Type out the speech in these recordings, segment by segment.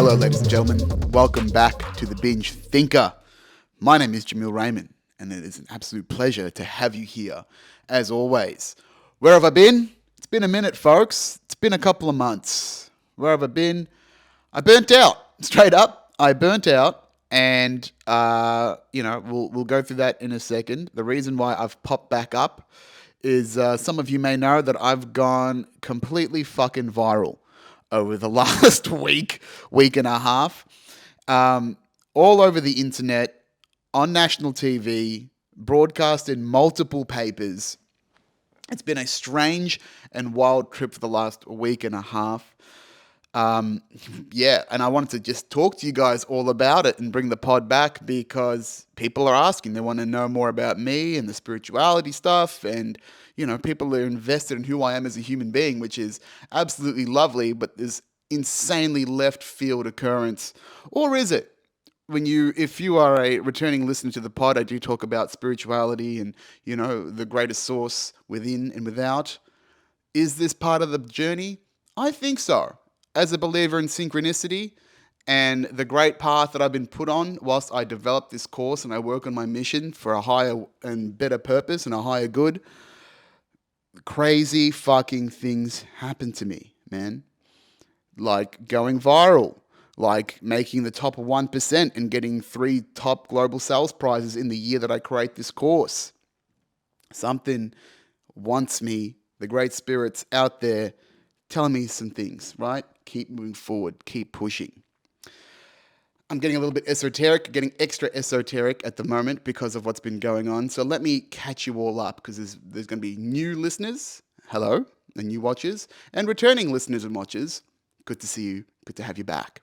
Hello, ladies and gentlemen. Welcome back to the Binge Thinker. My name is Jamil Raymond, and it is an absolute pleasure to have you here, as always. Where have I been? It's been a minute, folks. It's been a couple of months. Where have I been? I burnt out. Straight up, I burnt out, and we'll go through that in a second. The reason why I've popped back up is some of you may know that I've gone completely fucking viral over the last week and a half, all over the internet, on national TV, broadcast in multiple papers. It's been a strange and wild trip for the last week and a half. And I wanted to just talk to you guys all about it and bring the pod back because people are asking. They want to know more about me and the spirituality stuff, and people are invested in who I am as a human being, which is absolutely lovely, but this insanely left field occurrence. Or is it? If you are a returning listener to the pod, I do talk about spirituality and, the greatest source within and without. Is this part of the journey? I think so. As a believer in synchronicity and the great path that I've been put on whilst I develop this course and I work on my mission for a higher and better purpose and a higher good, crazy fucking things happen to me, man. Like going viral, like making the top 1% and getting 3 top global sales prizes in the year that I create this course. Something wants me, the great spirits out there, telling me some things, right? Keep moving forward, keep pushing. I'm getting a little bit esoteric, getting extra esoteric at the moment because of what's been going on. So let me catch you all up because there's going to be new listeners, hello, and new watchers, and returning listeners and watchers. Good to see you. Good to have you back.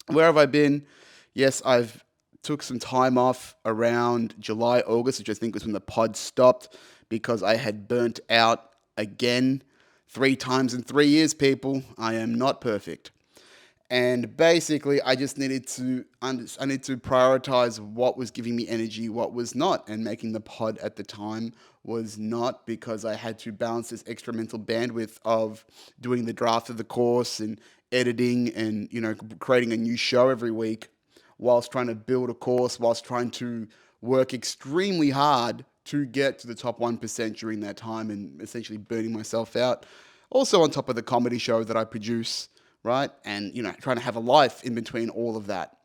Where have I been? Yes, I've took some time off around July, August, which I think was when the pod stopped because I had burnt out again 3 times in 3 years, people. I am not perfect. And basically, I just needed to prioritize what was giving me energy, what was not. And making the pod at the time was not, because I had to balance this extra mental bandwidth of doing the draft of the course and editing and, creating a new show every week whilst trying to build a course, whilst trying to work extremely hard to get to the top 1% during that time and essentially burning myself out. Also on top of the comedy show that I produce, right? And, trying to have a life in between all of that.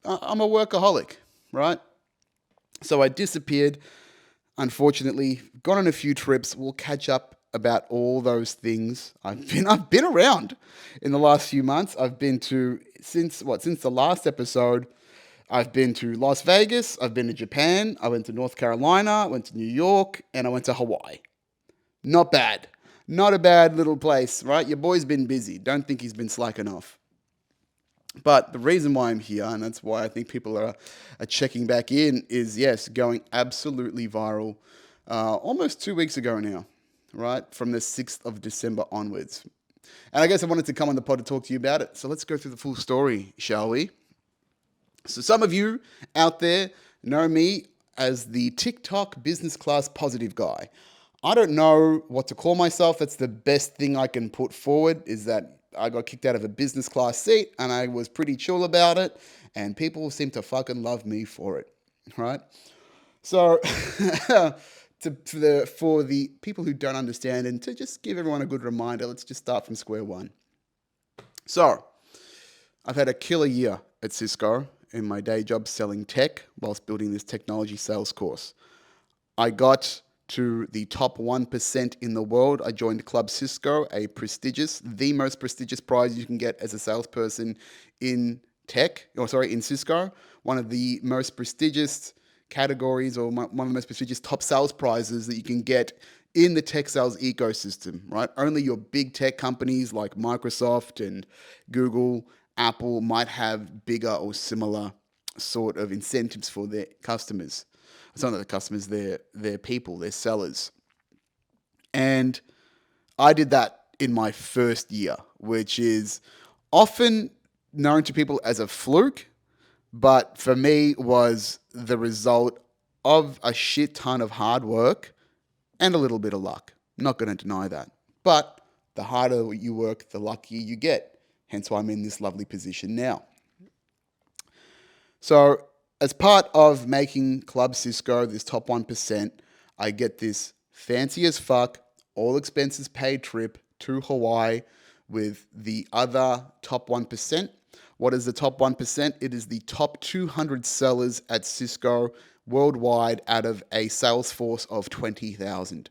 I'm a workaholic, right? So I disappeared, unfortunately, gone on a few trips. We'll catch up about all those things. I've been around in the last few months. I've been to, since the last episode, I've been to Las Vegas, I've been to Japan, I went to North Carolina, I went to New York, and I went to Hawaii. Not bad. Not a bad little place, right? Your boy's been busy. Don't think he's been slacking off. But the reason why I'm here, and that's why I think people are checking back in, is, yes, going absolutely viral almost 2 weeks ago now, right? From the 6th of December onwards. And I guess I wanted to come on the pod to talk to you about it. So let's go through the full story, shall we? So some of you out there know me as the TikTok business class positive guy. I don't know what to call myself. That's the best thing I can put forward, is that I got kicked out of a business class seat and I was pretty chill about it, and people seem to fucking love me for it, right? So for the people who don't understand, and to just give everyone a good reminder, let's just start from square one. So I've had a killer year at Cisco in my day job selling tech whilst building this technology sales course. I got to the top 1% in the world. I joined Club Cisco, the most prestigious prize you can get as a salesperson in Cisco. One of the most prestigious categories, or one of the most prestigious top sales prizes that you can get in the tech sales ecosystem, right? Only your big tech companies like Microsoft and Google, Apple might have bigger or similar sort of incentives for their customers. It's not their customers, their people, their sellers. And I did that in my first year, which is often known to people as a fluke, but for me was the result of a shit ton of hard work and a little bit of luck. Not going to deny that. But the harder you work, the luckier you get. Hence why I'm in this lovely position now. So, as part of making Club Cisco this top 1%, I get this fancy as fuck, all expenses paid trip to Hawaii with the other top 1%. What is the top 1%? It is the top 200 sellers at Cisco worldwide out of a sales force of 20,000.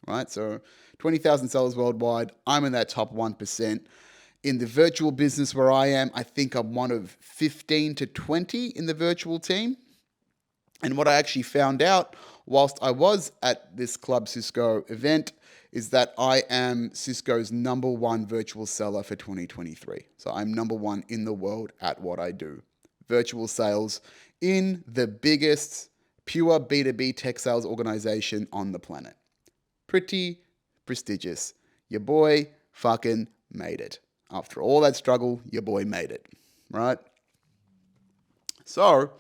Right? So 20,000 sellers worldwide. I'm in that top 1%. In the virtual business where I am, I think I'm one of 15 to 20 in the virtual team. And what I actually found out whilst I was at this Club Cisco event is that I am Cisco's number one virtual seller for 2023. So I'm number one in the world at what I do. Virtual sales in the biggest pure B2B tech sales organization on the planet. Pretty prestigious. Your boy fucking made it. After all that struggle, your boy made it, right? So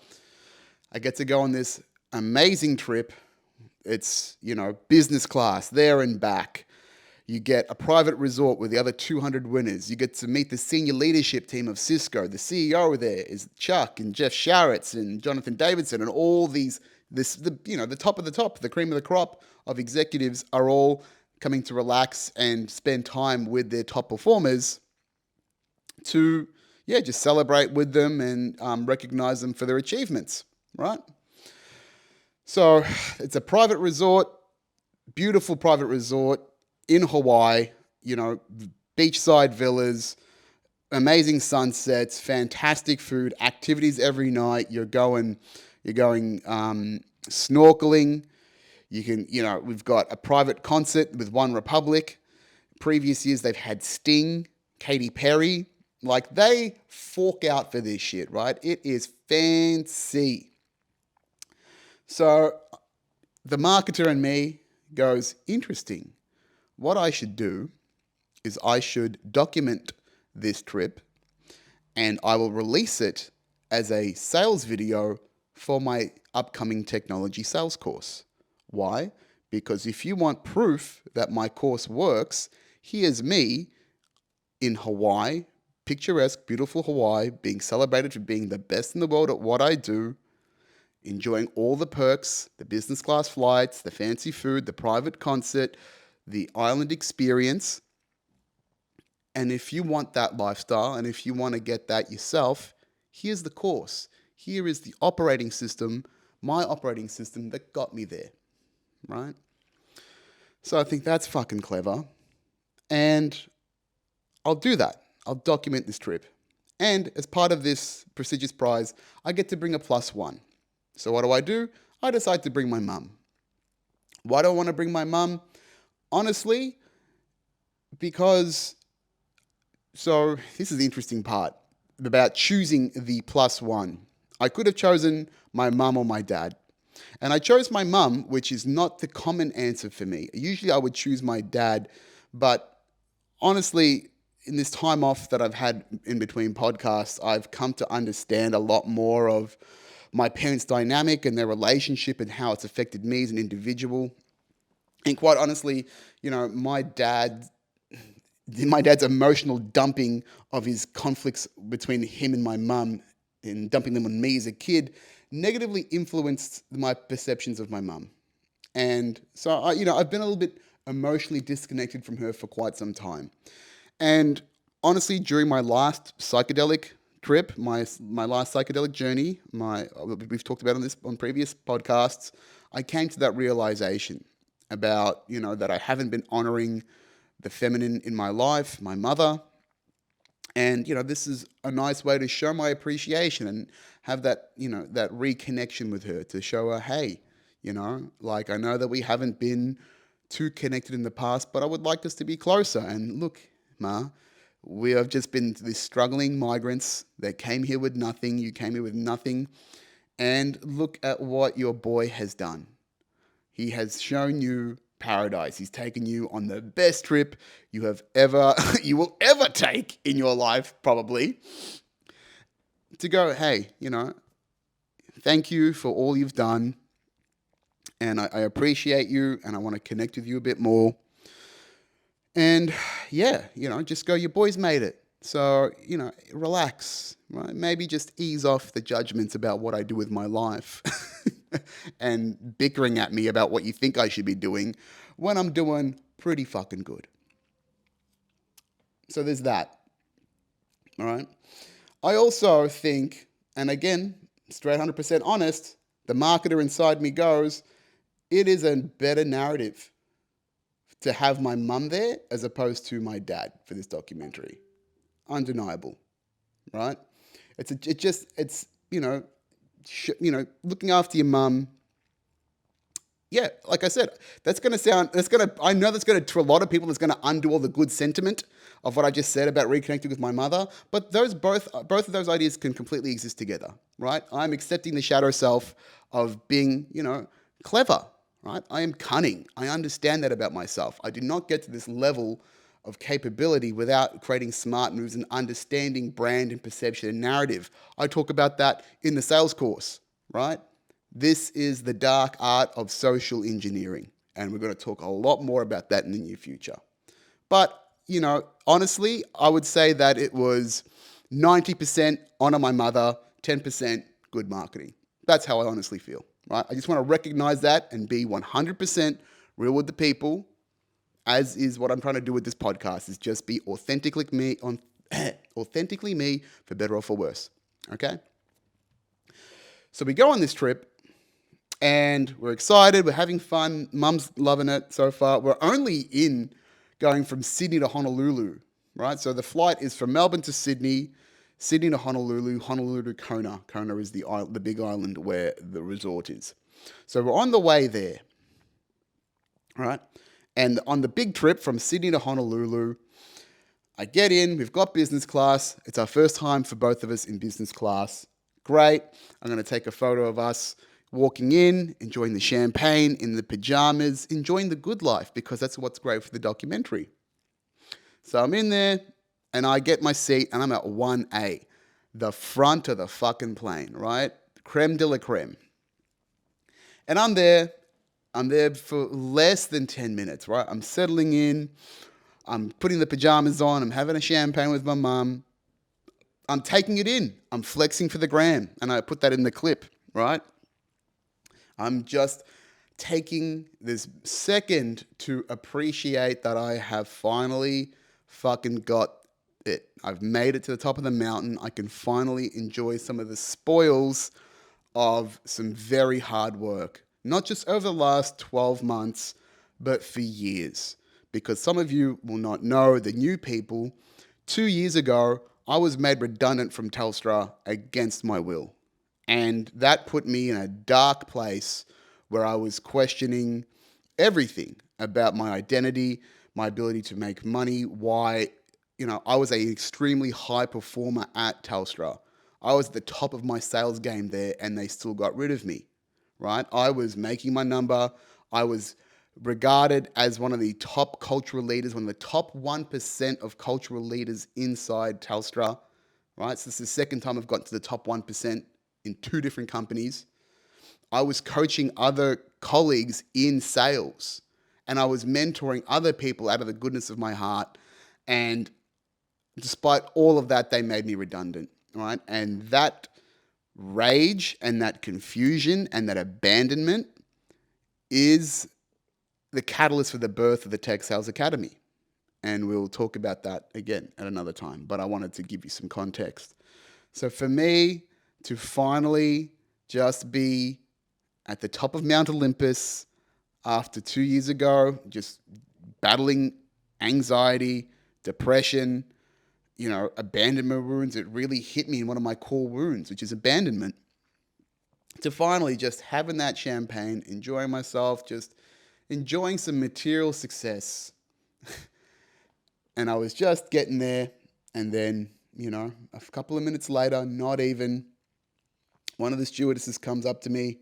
I get to go on this amazing trip. It's, business class there and back. You get a private resort with the other 200 winners. You get to meet the senior leadership team of Cisco. The CEO there is Chuck and Jeff Sharretts and Jonathan Davidson and all these, the top of the top, the cream of the crop of executives are all coming to relax and spend time with their top performers to, just celebrate with them and recognize them for their achievements, right? So it's a private resort, beautiful private resort in Hawaii, beachside villas, amazing sunsets, fantastic food, activities every night. You're going snorkeling. You can, we've got a private concert with One Republic. Previous years they've had Sting, Katy Perry. Like, they fork out for this shit, right? It is fancy. So the marketer in me goes, interesting. What I should do is I should document this trip and I will release it as a sales video for my upcoming technology sales course. Why? Because if you want proof that my course works, here's me in Hawaii, picturesque, beautiful Hawaii, being celebrated for being the best in the world at what I do, enjoying all the perks, the business class flights, the fancy food, the private concert, the island experience. And if you want that lifestyle and if you want to get that yourself, here's the course. Here is the operating system, my operating system that got me there, right? So I think that's fucking clever. And I'll do that. I'll document this trip. And as part of this prestigious prize, I get to bring a +1. So what do? I decide to bring my mum. Why do I want to bring my mum? Honestly, because, so this is the interesting part about choosing the +1. I could have chosen my mum or my dad. And I chose my mum, which is not the common answer for me. Usually I would choose my dad, but honestly, in this time off that I've had in between podcasts, I've come to understand a lot more of my parents' dynamic and their relationship and how it's affected me as an individual. And quite honestly, my dad's emotional dumping of his conflicts between him and my mum and dumping them on me as a kid negatively influenced my perceptions of my mum. And so, I've been a little bit emotionally disconnected from her for quite some time. And honestly, during my last psychedelic trip, my last psychedelic journey, we've talked about on previous podcasts, I came to that realization about, that I haven't been honoring the feminine in my life, my mother. And, this is a nice way to show my appreciation and have that, that reconnection with her, to show her, hey, I know that we haven't been too connected in the past, but I would like us to be closer. And look, Ma, we have just been these struggling migrants that came here with nothing. You came here with nothing. And look at what your boy has done. He has shown you paradise. He's taken you on the best trip you will ever take in your life, probably. To go, hey, thank you for all you've done. And I appreciate you and I want to connect with you a bit more. And yeah, just go, your boy's made it. So, relax, right? Maybe just ease off the judgments about what I do with my life and bickering at me about what you think I should be doing when I'm doing pretty fucking good. So there's that, all right? I also think, and again, straight 100% honest, the marketer inside me goes, it is a better narrative to have my mum there as opposed to my dad for this documentary. Undeniable, right? It's looking after your mum. Yeah, like I said, I know that's gonna, to a lot of people, that's gonna undo all the good sentiment of what I just said about reconnecting with my mother. But both of those ideas can completely exist together, right? I'm accepting the shadow self of being, clever, right? I am cunning. I understand that about myself. I do not get to this level of capability without creating smart moves and understanding brand and perception and narrative. I talk about that in the sales course, right? This is the dark art of social engineering, and we're going to talk a lot more about that in the near future. But, honestly, I would say that it was 90% honor my mother, 10% good marketing. That's how I honestly feel, right? I just want to recognize that and be 100% real with the people, as is what I'm trying to do with this podcast, is just be authentically me, for better or for worse. Okay? So we go on this trip, and we're excited. We're having fun. Mum's loving it so far. We're only going from Sydney to Honolulu, right? So the flight is from Melbourne to Sydney, Sydney to Honolulu, Honolulu to Kona. Kona is the big island where the resort is. So we're on the way there, right? And on the big trip from Sydney to Honolulu, I get in. We've got business class. It's our first time for both of us in business class. Great. I'm going to take a photo of us walking in, enjoying the champagne in the pajamas, enjoying the good life, because that's what's great for the documentary. So I'm in there, and I get my seat, and I'm at 1A, the front of the fucking plane, right? Creme de la creme. And I'm there for less than 10 minutes, right? I'm settling in. I'm putting the pajamas on. I'm having a champagne with my mum. I'm taking it in. I'm flexing for the gram. And I put that in the clip, right? I'm just taking this second to appreciate that I have finally fucking got it. I've made it to the top of the mountain. I can finally enjoy some of the spoils of some very hard work. Not just over the last 12 months, but for years. Because some of you will not know, the new people, 2 years ago, I was made redundant from Telstra against my will. And that put me in a dark place where I was questioning everything about my identity, my ability to make money, why, I was an extremely high performer at Telstra. I was at the top of my sales game there, and they still got rid of me, right? I was making my number. I was regarded as one of the top cultural leaders, one of the top 1% of cultural leaders inside Telstra, right? So this is the second time I've gotten to the top 1% in two different companies. I was coaching other colleagues in sales, and I was mentoring other people out of the goodness of my heart. And despite all of that, they made me redundant, right? And that rage and that confusion and that abandonment is the catalyst for the birth of the Tech Sales Academy. And we'll talk about that again at another time, but I wanted to give you some context. So for me to finally just be at the top of Mount Olympus after 2 years ago, just battling anxiety, depression, abandonment wounds. It really hit me in one of my core wounds, which is abandonment. To finally just having that champagne, enjoying myself, just enjoying some material success. And I was just getting there, and then, a couple of minutes later, not even, one of the stewardesses comes up to me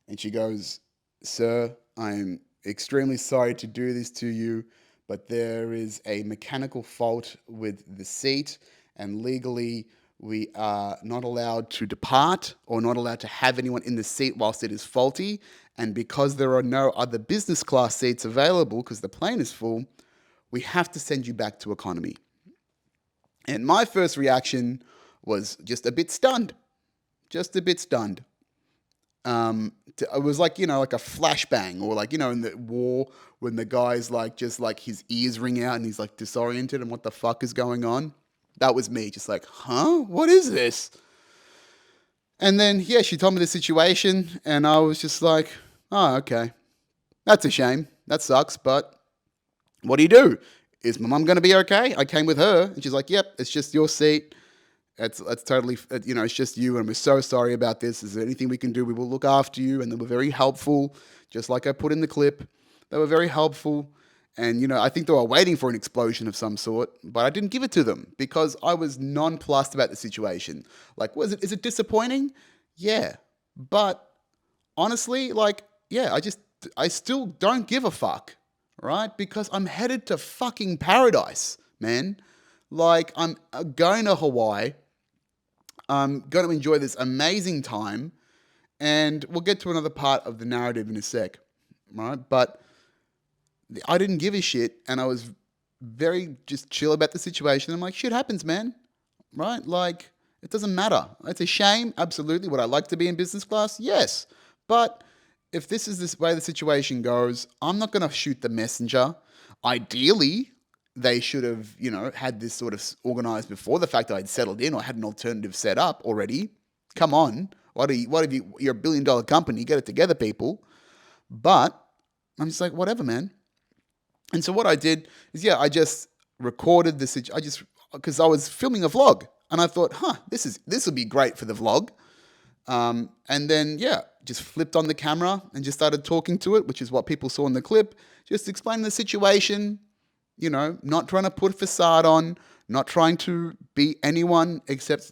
and she goes, "Sir, I'm extremely sorry to do this to you, but there is a mechanical fault with the seat, and legally we are not allowed to depart or not allowed to have anyone in the seat whilst it is faulty. And because there are no other business class seats available because the plane is full, we have to send you back to economy." And my first reaction was just a bit stunned. Just a bit stunned. It was like, like a flashbang, or like, in the war when the guy's like, just like his ears ring out and he's like disoriented and what the fuck is going on. That was me, just like, huh? What is this? And then, yeah, she told me the situation and I was just like, oh, okay. That's a shame. That sucks, but what do you do? Is my mum going to be okay? I came with her and she's like, yep, it's just your seat. That's totally, it's just you, and we're so sorry about this. Is there anything we can do? We will look after you. And they were very helpful, just like I put in the clip. They were very helpful. And, I think they were waiting for an explosion of some sort, but I didn't give it to them because I was nonplussed about the situation. Like, is it disappointing? Yeah. But honestly, like, yeah, I still don't give a fuck, right? Because I'm headed to fucking paradise, man. Like, I'm going to Hawaii. I'm going to enjoy this amazing time, and we'll get to another part of the narrative in a sec, right? But I didn't give a shit, and I was very just chill about the situation. I'm like, shit happens, man, right? Like, it doesn't matter. It's a shame, absolutely. Would I like to be in business class? Yes. But if this is this way the situation goes, I'm not going to shoot the messenger. Ideally, they should have, had this sort of organized before the fact that I'd settled in or had an alternative set up already. Come on. You're $1 billion company, get it together, people. But I'm just like, whatever, man. And so what I did is, yeah, I just recorded this. Because I was filming a vlog and I thought, this will be great for the vlog. And then, yeah, just flipped on the camera and just started talking to it, which is what people saw in the clip. Just explaining the situation, not trying to put a facade on, not trying to be anyone except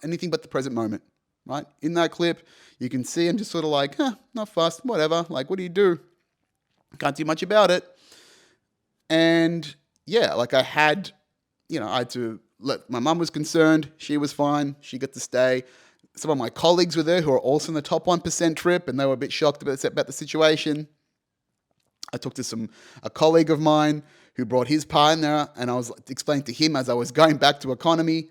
anything but the present moment, right? In that clip, you can see I'm just sort of like, not fussed, whatever. Like, what do you do? Can't do much about it. And yeah, like I had to let, my mum was concerned. She was fine. She got to stay. Some of my colleagues were there who are also in the top 1% trip, and they were a bit shocked about the situation. I talked to a colleague of mine who brought his partner, and I was explaining to him as I was going back to economy,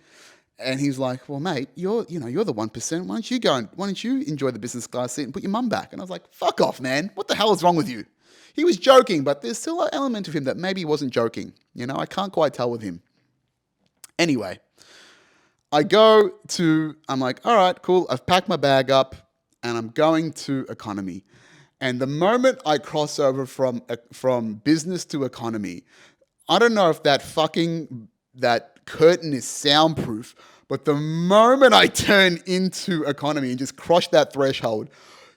and he's like, "Well, mate, you're the 1%. Why don't you enjoy the business class seat and put your mum back?" And I was like, "Fuck off, man! What the hell is wrong with you?" He was joking, but there's still an element of him that maybe he wasn't joking. I can't quite tell with him. Anyway, I'm like, all right, cool. I've packed my bag up and I'm going to economy. And the moment I cross over from business to economy, I don't know if that curtain is soundproof, but the moment I turn into economy and just crush that threshold,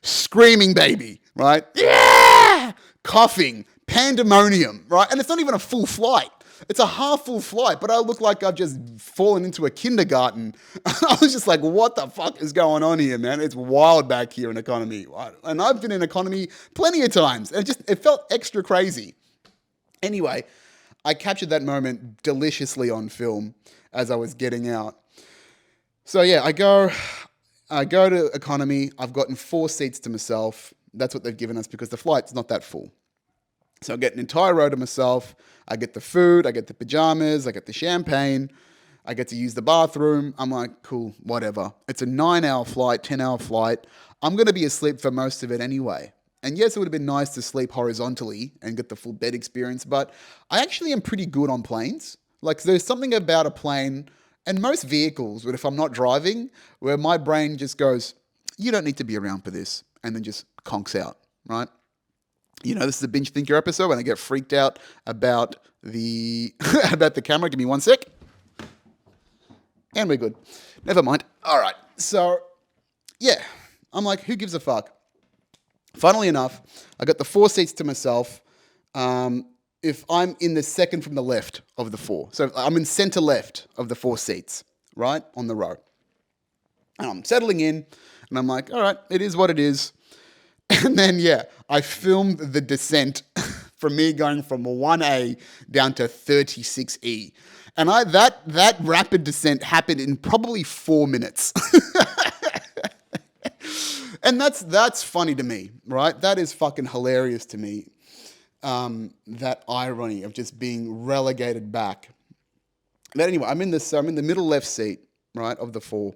screaming baby, right? Yeah! Coughing, pandemonium, right? And it's not even a full flight. It's a half full flight, but I look like I've just fallen into a kindergarten. I was just like, what the fuck is going on here, man? It's wild back here in economy. And I've been in economy plenty of times. And it felt extra crazy. Anyway, I captured that moment deliciously on film as I was getting out. So yeah, I go to economy. I've gotten 4 seats to myself. That's what they've given us because the flight's not that full. So I get an entire row to myself. I get the food, I get the pajamas, I get the champagne, I get to use the bathroom. I'm like, cool, whatever. It's a 9-hour flight, 10-hour flight. I'm going to be asleep for most of it anyway. And yes, it would have been nice to sleep horizontally and get the full bed experience, but I actually am pretty good on planes. Like, there's something about a plane and most vehicles, but if I'm not driving, where my brain just goes, you don't need to be around for this, and then just conks out, right? This is a binge thinker episode when I get freaked out about the about the camera. Give me one sec. And we're good. Never mind. All right. So, yeah. I'm like, who gives a fuck? Funnily enough, I got the 4 seats to myself. If I'm in the second from the left of the 4. So I'm in center left of the 4 seats, right? On the row. And I'm settling in. And I'm like, all right, it is what it is. And then, yeah, I filmed the descent from me going from 1A down to 36E. And that rapid descent happened in probably 4 minutes. And that's funny to me, right? That is fucking hilarious to me. That irony of just being relegated back. But anyway, I'm in the middle left seat, right, of the four.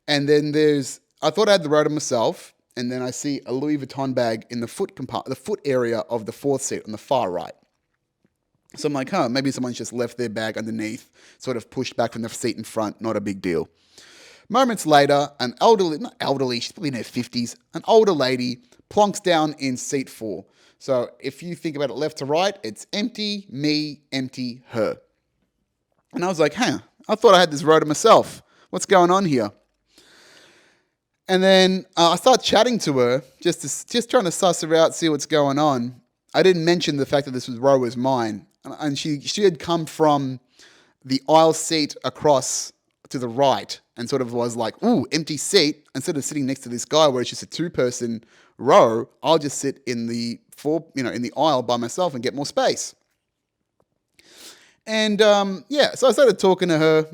And then I thought I had the rotor myself, and then I see a Louis Vuitton bag in the foot area of the fourth seat on the far right. So I'm like, huh, maybe someone's just left their bag underneath, sort of pushed back from the seat in front, not a big deal. Moments later, an elderly, not elderly, she's probably in her 50s, an older lady plonks down in seat four. So if you think about it left to right, it's empty, me, empty, her. And I was like, huh, I thought I had this rotor myself. What's going on here? And then I start chatting to her, just trying to suss her out, see what's going on. I didn't mention the fact that this row was mine. And she had come from the aisle seat across to the right and sort of was like, ooh, empty seat. Instead of sitting next to this guy where it's just a two-person row, I'll just sit in the in the aisle by myself and get more space. And yeah, so I started talking to her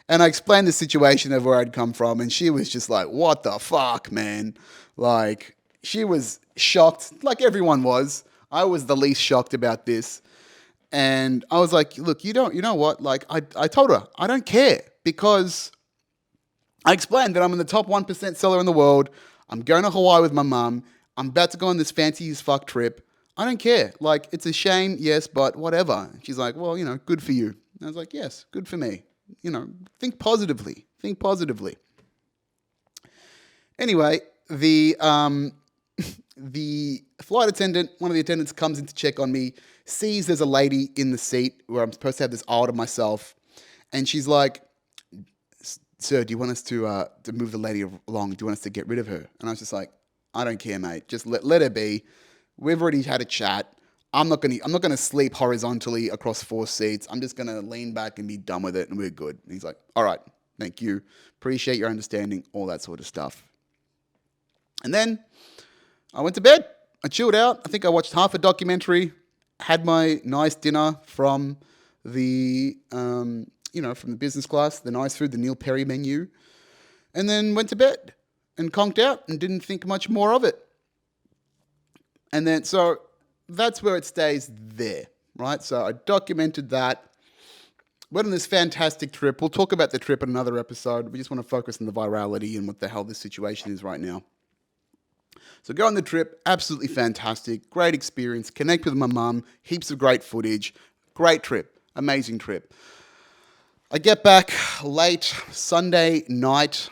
and I explained the situation of where I'd come from. And she was just like, what the fuck, man? Like, she was shocked, like everyone was. I was the least shocked about this. And I was like, look, you know what? Like, I told her, I don't care because I explained that I'm in the top 1% seller in the world. I'm going to Hawaii with my mum. I'm about to go on this fancy as fuck trip. I don't care. Like, it's a shame, yes, but whatever. She's like, well, good for you. And I was like, yes, good for me. Think positively. Think positively. Anyway, the flight attendant, one of the attendants comes in to check on me, sees there's a lady in the seat where I'm supposed to have this aisle to myself, and she's like, sir, do you want us to move the lady along? Do you want us to get rid of her? And I was just like, I don't care, mate. Just let her be. We've already had a chat. I'm not gonna sleep horizontally across four seats. I'm just gonna lean back and be done with it, and we're good. And he's like, all right, thank you. Appreciate your understanding, all that sort of stuff. And then I went to bed. I chilled out. I think I watched half a documentary, had my nice dinner from from the business class, the nice food, the Neil Perry menu, and then went to bed and conked out and didn't think much more of it. And then, so that's where it stays there, right? So I documented that. Went on this fantastic trip. We'll talk about the trip in another episode. We just want to focus on the virality and what the hell this situation is right now. So go on the trip, absolutely fantastic, great experience, connect with my mum, heaps of great footage, great trip, amazing trip. I get back late Sunday night,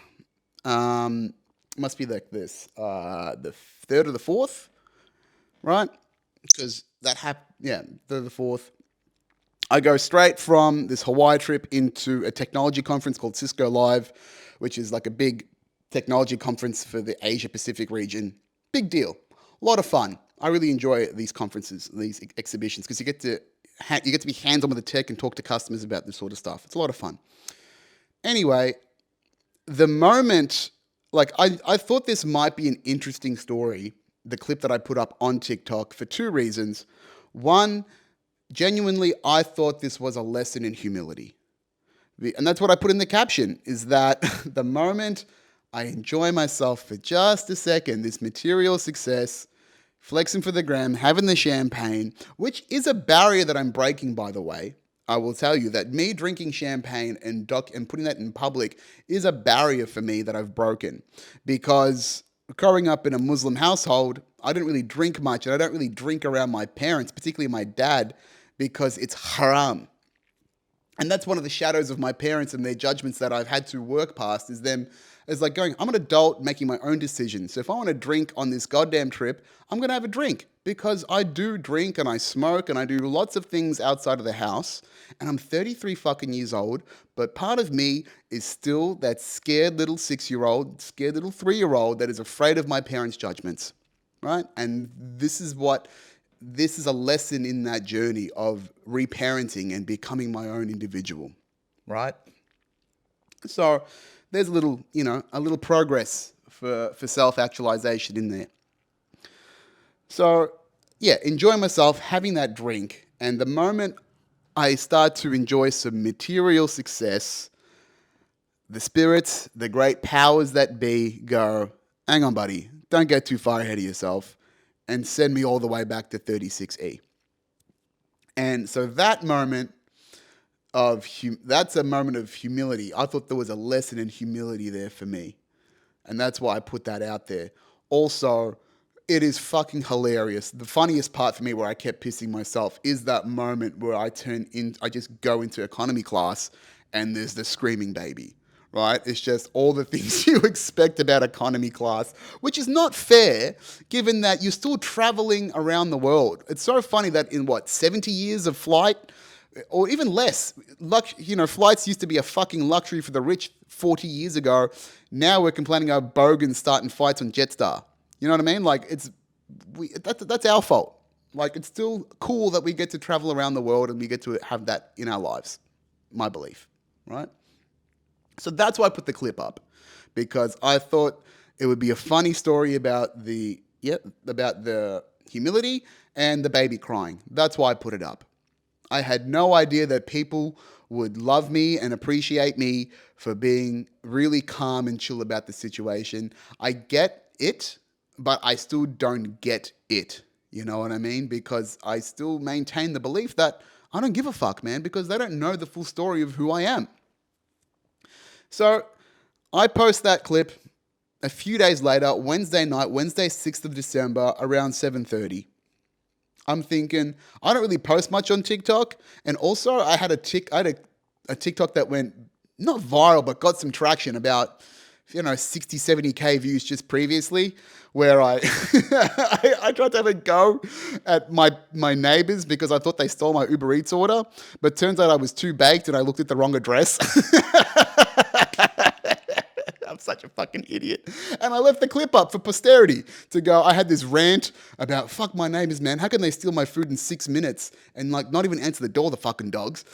must be like this, the 3rd or the 4th, right? Because that happened, yeah, 3rd or the 4th. I go straight from this Hawaii trip into a technology conference called Cisco Live, which is like a big technology conference for the Asia Pacific region. Big deal. A lot of fun. I really enjoy these conferences, these exhibitions, because you get to be hands-on with the tech and talk to customers about this sort of stuff. It's a lot of fun. Anyway, the moment, like, I thought this might be an interesting story, the clip that I put up on TikTok, for two reasons. One, genuinely, I thought this was a lesson in humility. And that's what I put in the caption, is that the moment I enjoy myself for just a second, this material success, flexing for the gram, having the champagne, which is a barrier that I'm breaking, by the way. I will tell you that me drinking champagne and putting that in public is a barrier for me that I've broken. Because growing up in a Muslim household, I didn't really drink much, and I don't really drink around my parents, particularly my dad, because it's haram. And that's one of the shadows of my parents and their judgments that I've had to work past, is them as like going, I'm an adult making my own decisions. So if I want to drink on this goddamn trip, I'm going to have a drink, because I do drink and I smoke and I do lots of things outside of the house. And I'm 33 fucking years old, but part of me is still that scared little 6-year-old, scared little 3-year-old that is afraid of my parents' judgments, right? And this is a lesson in that journey of reparenting and becoming my own individual, right? So there's a little progress for self-actualization in there. So yeah, enjoying myself, having that drink, and the moment I start to enjoy some material success, the spirits, the great powers that be go, hang on, buddy, don't get too far ahead of yourself, and send me all the way back to 36E. And so that moment, that's a moment of humility. I thought there was a lesson in humility there for me. And that's why I put that out there. Also, it is fucking hilarious. The funniest part for me where I kept pissing myself is that moment where I just go into economy class and there's the screaming baby, right? It's just all the things you expect about economy class, which is not fair given that you're still traveling around the world. It's so funny that in 70 years of flight, or even less. Flights used to be a fucking luxury for the rich 40 years ago. Now we're complaining about bogans starting fights on Jetstar. You know what I mean? Like that's our fault. Like it's still cool that we get to travel around the world and we get to have that in our lives. My belief, right? So that's why I put the clip up because I thought it would be a funny story about the humility and the baby crying. That's why I put it up. I had no idea that people would love me and appreciate me for being really calm and chill about the situation. I get it, but I still don't get it. You know what I mean? Because I still maintain the belief that I don't give a fuck, man, because they don't know the full story of who I am. So I post that clip a few days later, Wednesday night, Wednesday 6th of December, around 7:30. I'm thinking, I don't really post much on TikTok. And also I had a TikTok that went not viral, but got some traction about, 60, 70K views just previously, where I I tried to have a go at my neighbors because I thought they stole my Uber Eats order, but turns out I was too baked and I looked at the wrong address. I'm such a fucking idiot. And I left the clip up for posterity to go, I had this rant about, fuck my neighbors, man. How can they steal my food in 6 minutes and not even answer the door, the fucking dogs?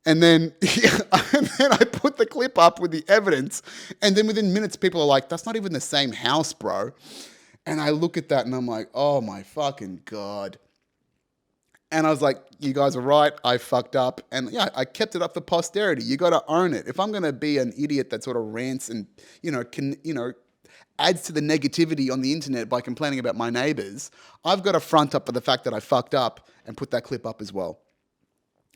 And then, and then I put the clip up with the evidence. And then within minutes, people are like, that's not even the same house, bro. And I look at that and I'm like, oh my fucking God. And I was like, you guys are right. I fucked up. And yeah, I kept it up for posterity. You got to own it. If I'm going to be an idiot that sort of rants and, adds to the negativity on the internet by complaining about my neighbors, I've got to front up for the fact that I fucked up and put that clip up as well.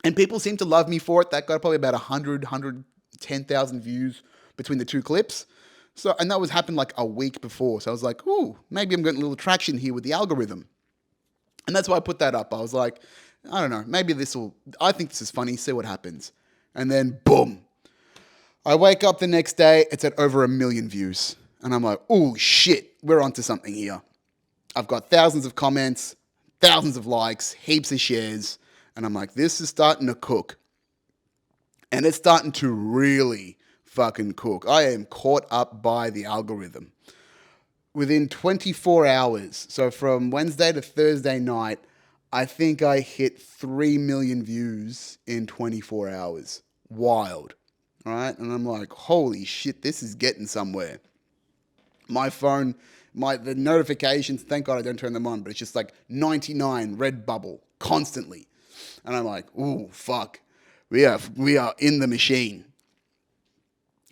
And people seem to love me for it. That got probably about 110,000 views between the two clips. So, and that happened like a week before. So I was like, ooh, maybe I'm getting a little traction here with the algorithm. And that's why I put that up. I was like, I don't know, I think this is funny, see what happens. And then boom. I wake up the next day, it's at over 1 million views. And I'm like, oh shit, we're onto something here. I've got thousands of comments, thousands of likes, heaps of shares. And I'm like, this is starting to cook. And it's starting to really fucking cook. I am caught up by the algorithm. Within 24 hours, so from Wednesday to Thursday night, I think I hit 3 million views in 24 hours. Wild, right? And I'm like, holy shit, this is getting somewhere. My phone, the notifications, thank God I don't turn them on, but it's just like 99 red bubble constantly. And I'm like, ooh, fuck, we are in the machine.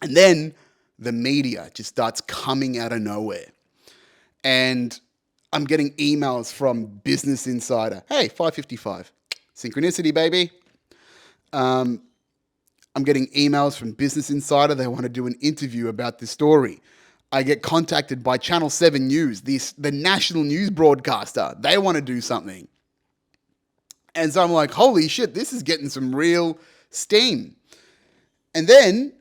And then the media just starts coming out of nowhere. And I'm getting emails from Business Insider. Hey, 5:55. Synchronicity, baby. I'm getting emails from Business Insider. They want to do an interview about this story. I get contacted by Channel 7 News, the national news broadcaster. They want to do something. And so I'm like, holy shit, this is getting some real steam. And then,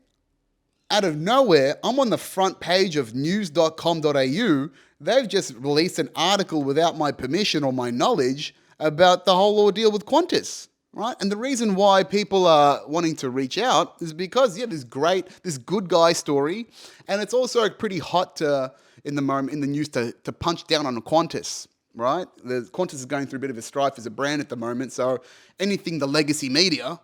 out of nowhere, I'm on the front page of news.com.au. They've just released an article without my permission or my knowledge about the whole ordeal with Qantas, right? And the reason why people are wanting to reach out is because, this good guy story, and it's also pretty hot in the news to punch down on Qantas, right? Qantas is going through a bit of a strife as a brand at the moment, so anything the legacy media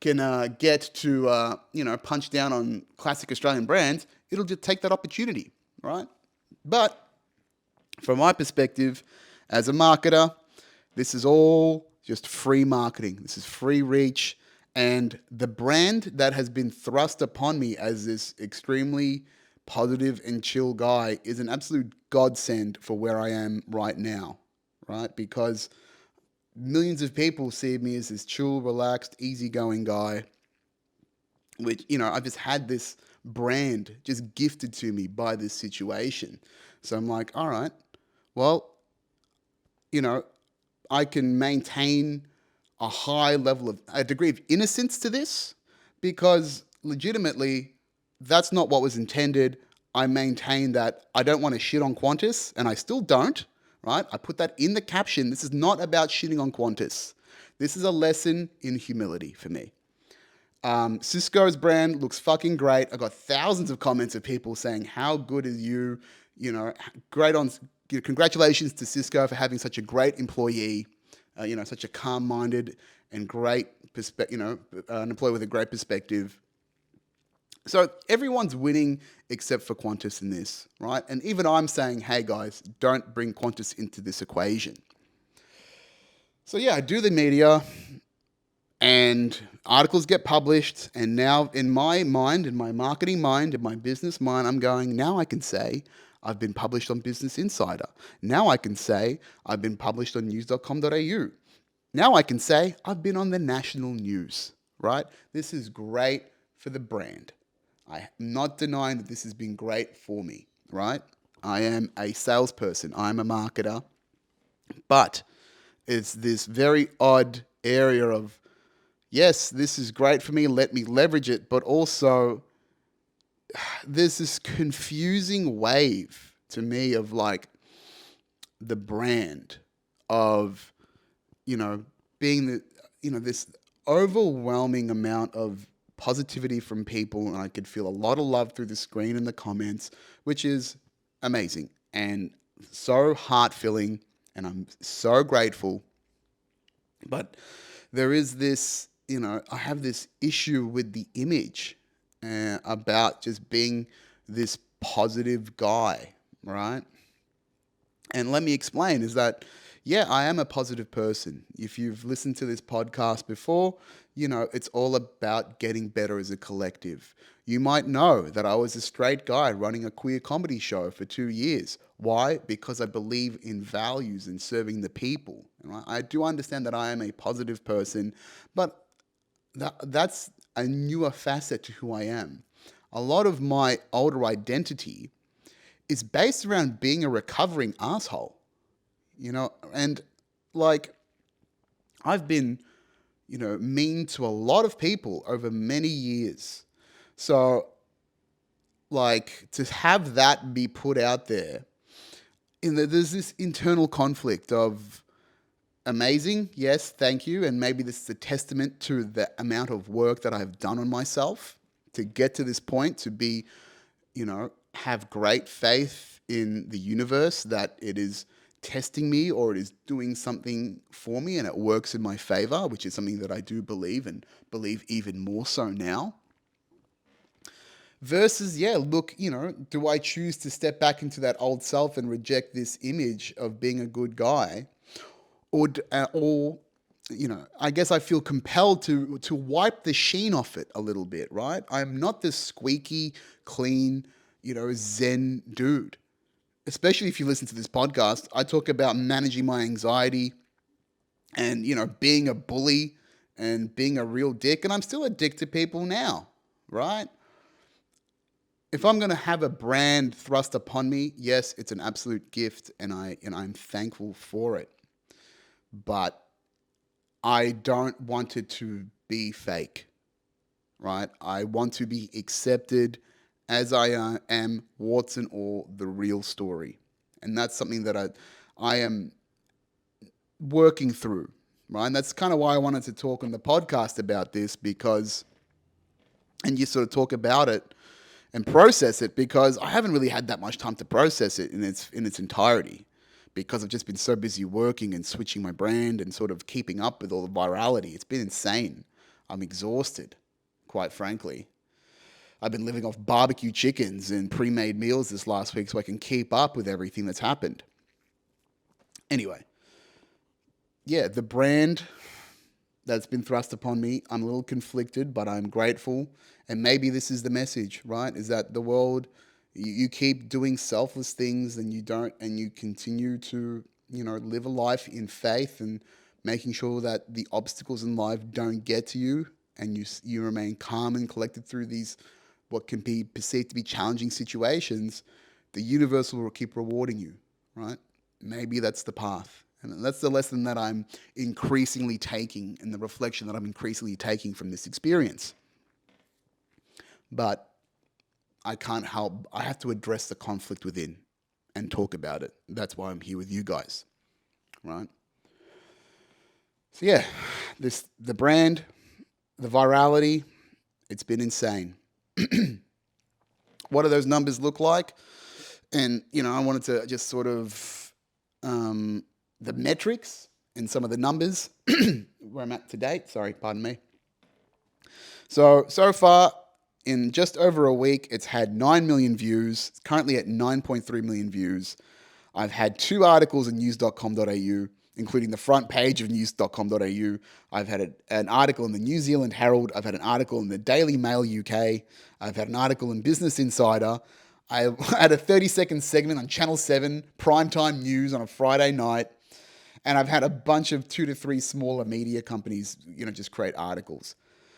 can get to, punch down on classic Australian brands, it'll just take that opportunity, right? But from my perspective, as a marketer, this is all just free marketing. This is free reach. And the brand that has been thrust upon me as this extremely positive and chill guy is an absolute godsend for where I am right now, right? Because millions of people see me as this chill, relaxed, easygoing guy, which, I've just had this brand just gifted to me by this situation. So I'm like, all right, well, you know, I can maintain a degree of innocence to this because legitimately that's not what was intended. I maintain that I don't want to shit on Qantas, and I still don't, right? I put that in the caption. This is not about shitting on Qantas. This is a lesson in humility for me. Cisco's brand looks fucking great. I got thousands of comments of people saying, "How good is you?" Great on. Congratulations to Cisco for having such a great employee. Such a calm-minded and great perspective. An employee with a great perspective. So everyone's winning except for Qantas in this, right? And even I'm saying, "Hey guys, don't bring Qantas into this equation." So yeah, I do the media and articles get published, and now in my mind, in my marketing mind, in my business mind, I'm going, now I can say I've been published on Business Insider. Now I can say I've been published on news.com.au. Now I can say I've been on the national news, right? This is great for the brand. I'm not denying that this has been great for me, right? I am a salesperson, I'm a marketer, but it's this very odd area of, yes, this is great for me, let me leverage it, but also there's this confusing wave to me of like the brand of, you know, being this overwhelming amount of positivity from people. And I could feel a lot of love through the screen and the comments, which is amazing and so heart filling. And I'm so grateful. But there is this, I have this issue with the image about just being this positive guy, right? And let me explain is that, yeah, I am a positive person. If you've listened to this podcast before, it's all about getting better as a collective. You might know that I was a straight guy running a queer comedy show for 2 years. Why? Because I believe in values and serving the people. Right? I do understand that I am a positive person, but that's a newer facet to who I am. A lot of my older identity is based around being a recovering asshole, and like I've been, mean to a lot of people over many years. So, like, to have that be put out there, there's this internal conflict of amazing, yes, thank you, and maybe this is a testament to the amount of work that I've done on myself to get to this point, to be, have great faith in the universe that it is testing me or it is doing something for me and it works in my favor, which is something that I do believe and believe even more so now. Versus, yeah, look, do I choose to step back into that old self and reject this image of being a good guy? Or I guess I feel compelled to wipe the sheen off it a little bit, right? I'm not this squeaky, clean, Zen dude. Especially if you listen to this podcast, I talk about managing my anxiety and, being a bully and being a real dick. And I'm still a dick to people now, right? If I'm going to have a brand thrust upon me, yes, it's an absolute gift and I'm thankful for it. But I don't want it to be fake, right? I want to be accepted as I am, warts and all, the real story. And that's something that I am working through, right? And that's kind of why I wanted to talk on the podcast about this and you sort of talk about it and process it, because I haven't really had that much time to process it in its entirety, because I've just been so busy working and switching my brand and sort of keeping up with all the virality. It's been insane. I'm exhausted, quite frankly. I've been living off barbecue chickens and pre-made meals this last week so I can keep up with everything that's happened. Anyway, yeah, the brand that's been thrust upon me, I'm a little conflicted, but I'm grateful. And maybe this is the message, right? Is that the world, you keep doing selfless things and you continue to, live a life in faith and making sure that the obstacles in life don't get to you, and you remain calm and collected through these what can be perceived to be challenging situations, the universe will keep rewarding you, right? Maybe that's the path. And that's the lesson that I'm increasingly taking, and the reflection that I'm increasingly taking from this experience. But I can't help, I have to address the conflict within and talk about it. That's why I'm here with you guys, right? So yeah, the brand, the virality, it's been insane. What do those numbers look like? And, I wanted to just sort of, the metrics and some of the numbers where I'm at to date. Sorry, pardon me. So far, in just over a week, it's had 9 million views. It's currently at 9.3 million views. I've had 2 articles in news.com.au, including the front page of news.com.au. I've had an article in the New Zealand Herald. I've had an article in the Daily Mail UK. I've had an article in Business Insider. I had a 30-second segment on Channel 7 primetime news on a Friday night. And I've had a bunch of 2 to 3 smaller media companies, just create articles.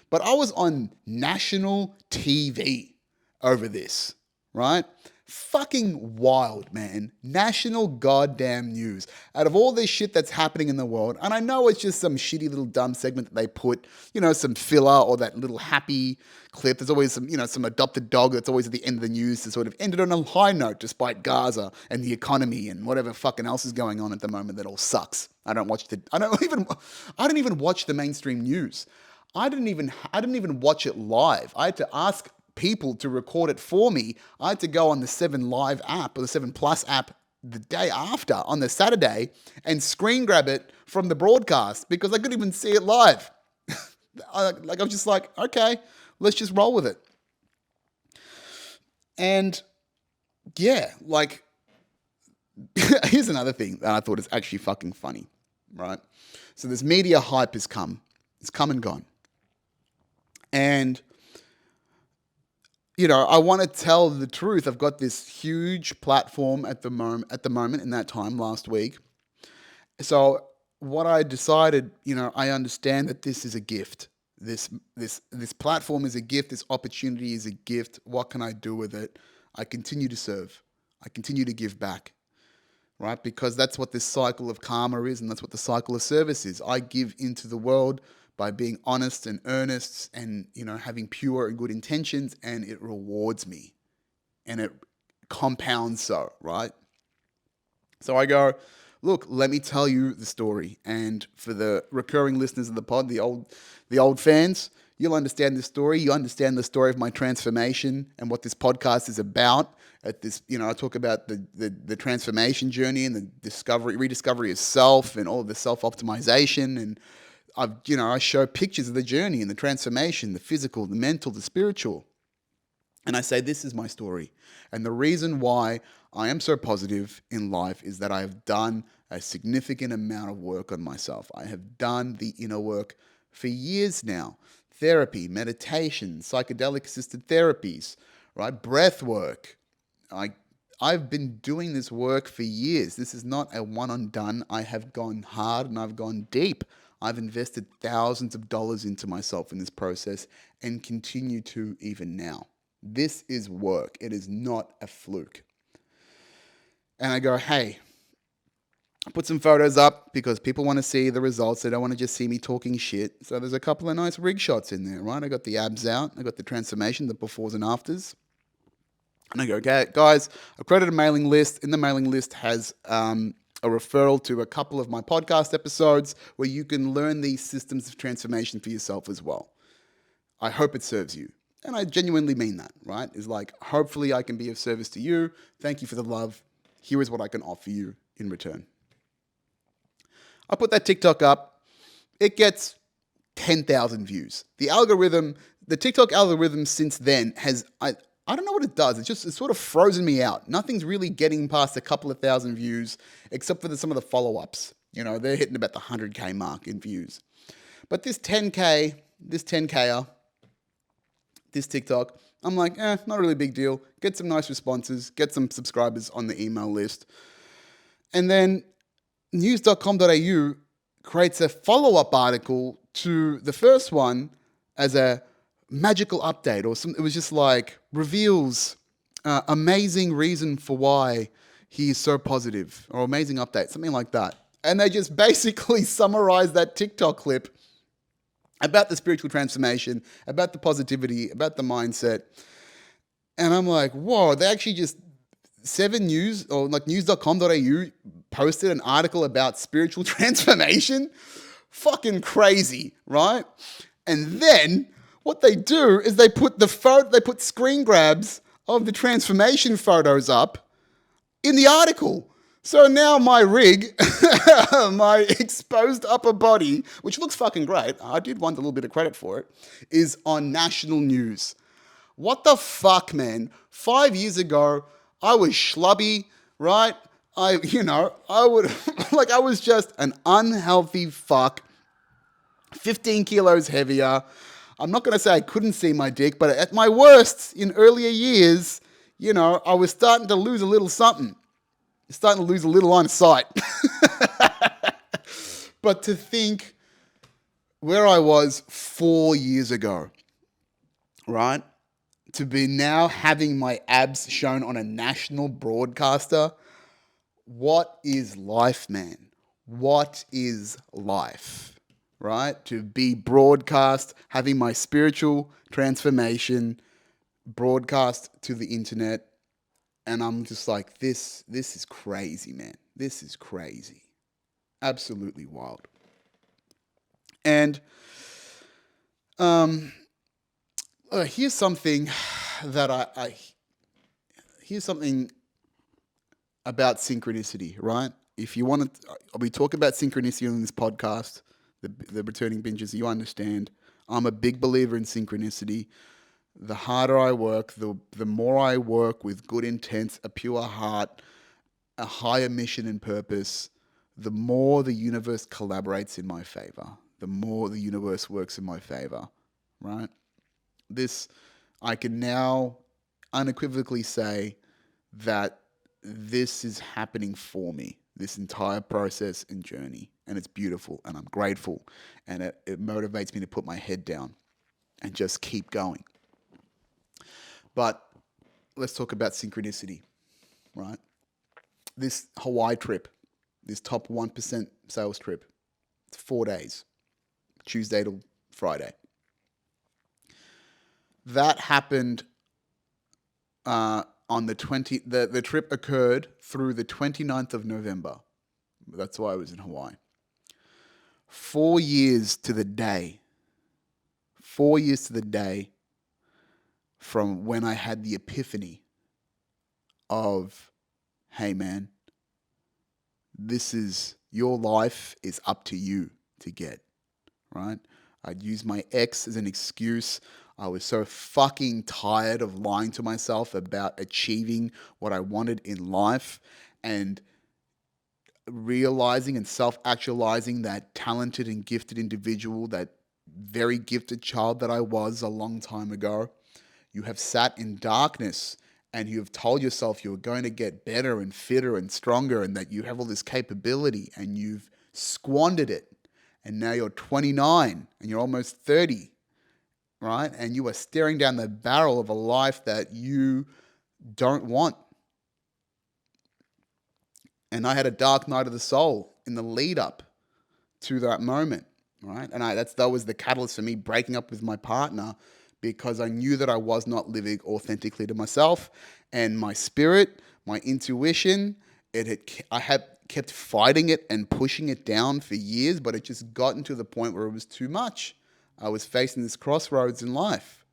But I was on national TV over this, right? Fucking wild, man. National goddamn news. Out of all this shit that's happening in the world, and I know it's just some shitty little dumb segment that they put, some filler or that little happy clip. There's always some adopted dog that's always at the end of the news to sort of end it on a high note despite Gaza and the economy and whatever fucking else is going on at the moment that all sucks. I don't even watch the mainstream news. I didn't even watch it live. I had to ask people to record it for me. I had to go on the 7 Live app or the 7 Plus app the day after on the Saturday and screen grab it from the broadcast because I couldn't even see it live. I was just like, okay, let's just roll with it. And yeah, here's another thing that I thought is actually fucking funny, right? So this media hype has come. It's come and gone. And I want to tell the truth. I've got this huge platform at the moment in that time last week. So what I decided, I understand that this is a gift. This platform is a gift. This opportunity is a gift. What can I do with it? I continue to serve. I continue to give back, right? Because that's what this cycle of karma is, and that's what the cycle of service is. I give into the world by being honest and earnest and, having pure and good intentions, and it rewards me and it compounds so, right? So I go, look, let me tell you the story. And for the recurring listeners of the pod, the old fans, you'll understand this story. You understand the story of my transformation and what this podcast is about. At this, I talk about the transformation journey and the rediscovery of self and all of the self-optimization, and I show pictures of the journey and the transformation, the physical, the mental, the spiritual. And I say, this is my story. And the reason why I am so positive in life is that I have done a significant amount of work on myself. I have done the inner work for years now. Therapy, meditation, psychedelic-assisted therapies, right? Breath work. I've been doing this work for years. This is not a one and done. I have gone hard and I've gone deep. I've invested thousands of dollars into myself in this process and continue to even now. This is work. It is not a fluke. And I go, hey, put some photos up because people want to see the results. They don't want to just see me talking shit. So there's a couple of nice rig shots in there, right? I got the abs out. I got the transformation, the befores and afters. And I go, okay, guys, I've created a mailing list. In the mailing list has a referral to a couple of my podcast episodes where you can learn these systems of transformation for yourself as well. I hope it serves you. And I genuinely mean that, right? It's like, hopefully I can be of service to you. Thank you for the love. Here is what I can offer you in return. I put that TikTok up. It gets 10,000 views. The TikTok algorithm since then has, I don't know what it does. It's sort of frozen me out. Nothing's really getting past a couple of thousand views, except for some of the follow-ups. They're hitting about the 100K mark in views. But this 10K, this TikTok, I'm like, not really a big deal. Get some nice responses, get some subscribers on the email list. And then news.com.au creates a follow-up article to the first one as a magical update or some. It was just like reveals amazing reason for why he is so positive or amazing update, something like that. And they just basically summarize that TikTok clip about the spiritual transformation, about the positivity, about the mindset. And I'm like, whoa, they actually just 7 News or like news.com.au posted an article about spiritual transformation. Fucking crazy, right? And then what they do is they put they put screen grabs of the transformation photos up in the article. So now my rig, my exposed upper body, which looks fucking great, I did want a little bit of credit for it, is on national news. What the fuck, man? 5 years ago, I was schlubby, right? I would, like, I was just an unhealthy fuck, 15 kilos heavier. I'm not going to say I couldn't see my dick, but at my worst in earlier years, I was starting to lose a little something. Starting to lose a little line of sight. But to think where I was 4 years ago, right? To be now having my abs shown on a national broadcaster. What is life, man? What is life, right? To be broadcast, having my spiritual transformation broadcast to the internet. And I'm just like, this is crazy, man. This is crazy. Absolutely wild. And here's something that here's something about synchronicity, right? If you want to, we talk about synchronicity on this podcast, the returning bingers, you understand. I'm a big believer in synchronicity. The harder I work, the more I work with good intent, a pure heart, a higher mission and purpose, the more the universe collaborates in my favor, the more the universe works in my favor, right? I can now unequivocally say that this is happening for me, this entire process and journey. And it's beautiful and I'm grateful. And it motivates me to put my head down and just keep going. But let's talk about synchronicity, right? This Hawaii trip, this top 1% sales trip, it's 4 days, Tuesday to Friday. That happened on the the trip occurred through the 29th of November. That's why I was in Hawaii. 4 years to the day. 4 years to the day from when I had the epiphany of, hey man, your life is up to you to get, right? I'd use my ex as an excuse. I was so fucking tired of lying to myself about achieving what I wanted in life and realizing and self-actualizing that talented and gifted individual, that very gifted child that I was a long time ago. You have sat in darkness and you have told yourself you're going to get better and fitter and stronger and that you have all this capability and you've squandered it. And now you're 29 and you're almost 30, right? And you are staring down the barrel of a life that you don't want. And I had a dark night of the soul in the lead up to that moment, right? And that was the catalyst for me breaking up with my partner, because I knew that I was not living authentically to myself and my spirit, my intuition. I had kept fighting it and pushing it down for years, but it just gotten to the point where it was too much. I was facing this crossroads in life.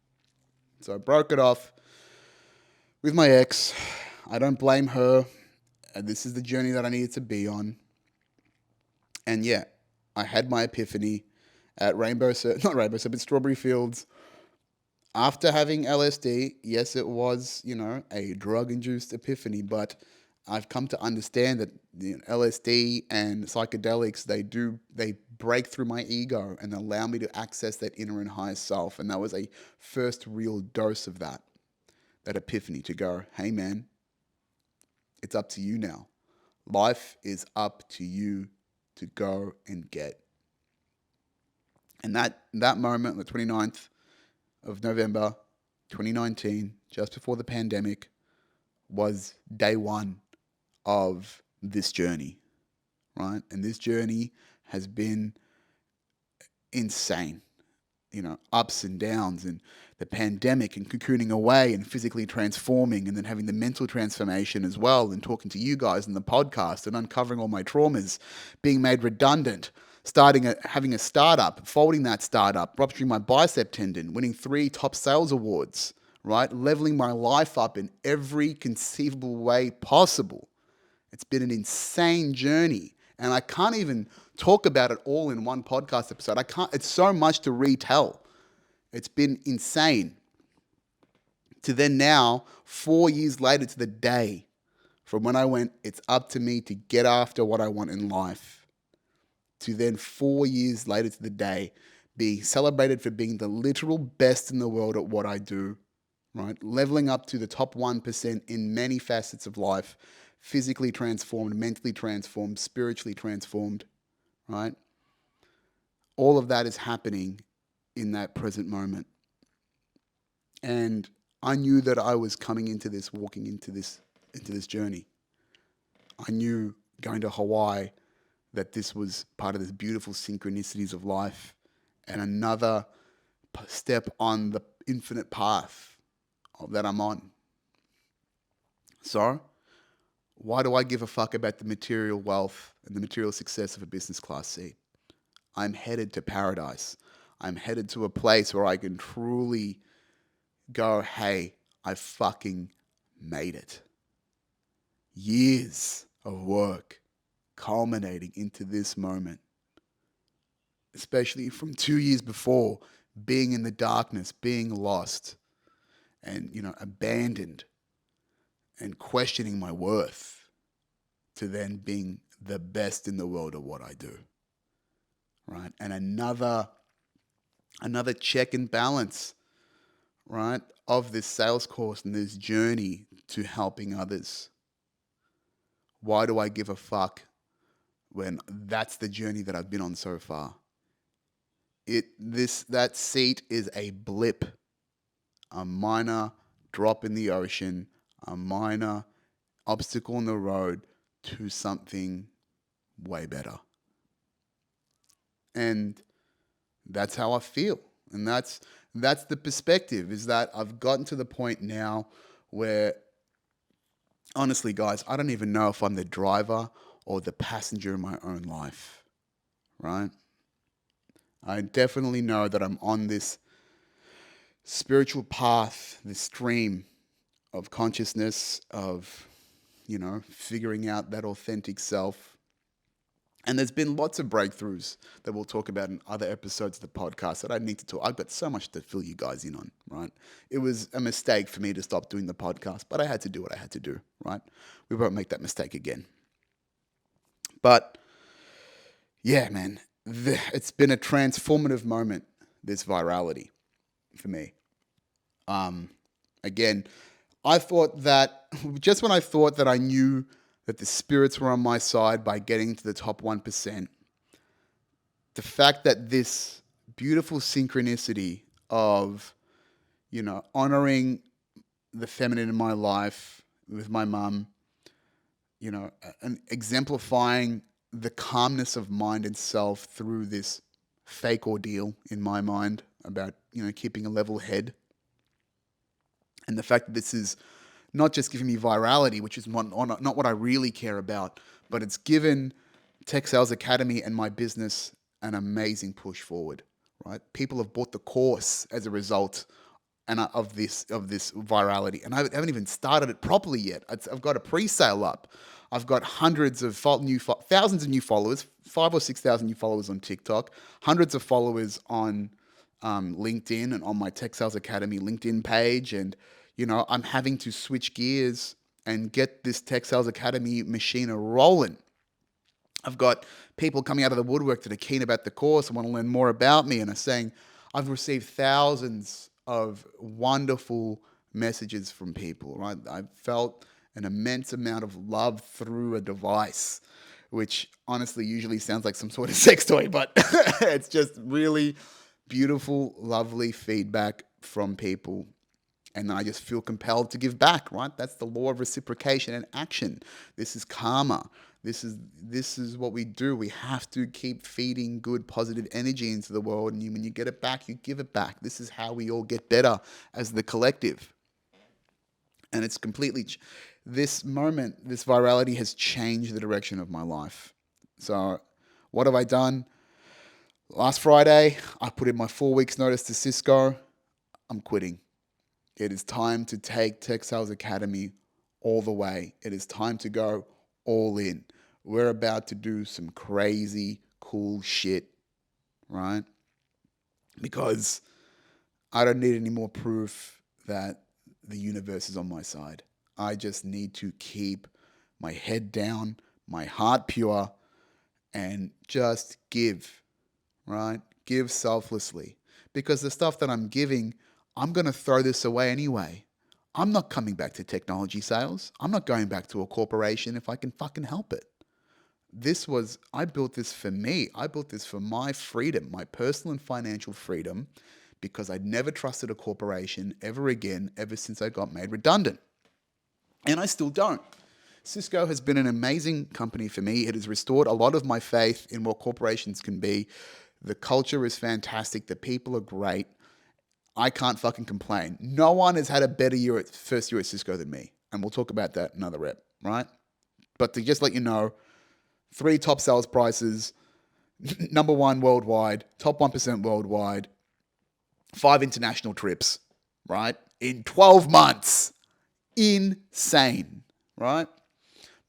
So I broke it off with my ex. I don't blame her. This is the journey that I needed to be on. And yeah, I had my epiphany at Strawberry Fields. After having LSD, yes, it was, a drug-induced epiphany, but I've come to understand that LSD and psychedelics, they break through my ego and allow me to access that inner and higher self. And that was a first real dose of that epiphany to go, hey man, it's up to you now. Life is up to you to go and get. And that moment, the 29th of November 2019, just before the pandemic, was day one of this journey, right? And this journey has been insane, ups and downs, and the pandemic, and cocooning away and physically transforming, and then having the mental transformation as well, and talking to you guys in the podcast and uncovering all my traumas, being made redundant, having a startup, folding that startup, rupturing my bicep tendon, winning 3 top sales awards, right? Leveling my life up in every conceivable way possible. It's been an insane journey, and I can't even talk about it all in one podcast episode. I can't. It's so much to retell. It's been insane. To then now, 4 years later to the day from when I went, it's up to me to get after what I want in life. To then 4 years later to the day, being celebrated for being the literal best in the world at what I do, right? Leveling up to the top 1% in many facets of life, physically transformed, mentally transformed, spiritually transformed, right? All of that is happening in that present moment. And I knew that I was coming into this, walking into this journey. I knew going to Hawaii that this was part of this beautiful synchronicities of life and another step on the infinite path that I'm on. So, why do I give a fuck about the material wealth and the material success of a business class seat? I'm headed to paradise. I'm headed to a place where I can truly go, hey, I fucking made it. Years of work culminating into this moment, especially from 2 years before, being in the darkness, being lost, and, abandoned and questioning my worth, to then being the best in the world at what I do, right? And another check and balance, right, of this sales course and this journey to helping others. Why do I give a fuck when that's the journey that I've been on so far? That seat is a blip, a minor drop in the ocean, a minor obstacle on the road to something way better. And that's how I feel. And that's the perspective, is that I've gotten to the point now where, honestly, guys, I don't even know if I'm the driver or the passenger in my own life, right? I definitely know that I'm on this spiritual path, this stream of consciousness, of, figuring out that authentic self. And there's been lots of breakthroughs that we'll talk about in other episodes of the podcast that I need to talk. I've got so much to fill you guys in on, right? It was a mistake for me to stop doing the podcast, but I had to do what I had to do, right? We won't make that mistake again. But yeah, man, it's been a transformative moment, this virality, for me. Again, I thought that just when I thought that I knew that the spirits were on my side by getting to the top 1%, the fact that this beautiful synchronicity of, honoring the feminine in my life with my mum, and exemplifying the calmness of mind and self through this fake ordeal in my mind about, keeping a level head. And the fact that this is not just giving me virality, which is not what I really care about, but it's given Tech Sales Academy and my business an amazing push forward, right? People have bought the course as a result of this virality, and I haven't even started it properly yet. I've got a pre-sale up. I've got thousands of new followers, 5,000 or 6,000 new followers on TikTok, hundreds of followers on LinkedIn and on my Tech Sales Academy LinkedIn page. And, I'm having to switch gears and get this Tech Sales Academy machine rolling. I've got people coming out of the woodwork that are keen about the course and want to learn more about me and are saying, I've received thousands of wonderful messages from people, right? I've felt an immense amount of love through a device which honestly usually sounds like some sort of sex toy, but it's just really beautiful, lovely feedback from people. And I just feel compelled to give back, right? That's the law of reciprocation and action. This is karma. This is what we do. We have to keep feeding good, positive energy into the world, and when you get it back, you give it back. This is how we all get better as the collective. And it's completely this moment, this virality has changed the direction of my life. So, what have I done? Last Friday, I put in my 4 weeks notice to Cisco. I'm quitting. It is time to take Tech Sales Academy all the way. It is time to go all in. We're about to do some crazy, cool shit, right? Because I don't need any more proof that the universe is on my side. I just need to keep my head down, my heart pure, and just give, right? Give selflessly. Because the stuff that I'm giving, I'm going to throw this away anyway. I'm not coming back to technology sales. I'm not going back to a corporation if I can fucking help it. I built this for me. I built this for my freedom, my personal and financial freedom, because I'd never trusted a corporation ever again, ever since I got made redundant. And I still don't. Cisco has been an amazing company for me. It has restored a lot of my faith in what corporations can be. The culture is fantastic. The people are great. I can't fucking complain. No one has had a better first year at Cisco than me. And we'll talk about that another rep, right? But to just let you know, 3 top sales prices, number 1 worldwide, top 1% worldwide, 5 international trips, right? In 12 months. Insane, right?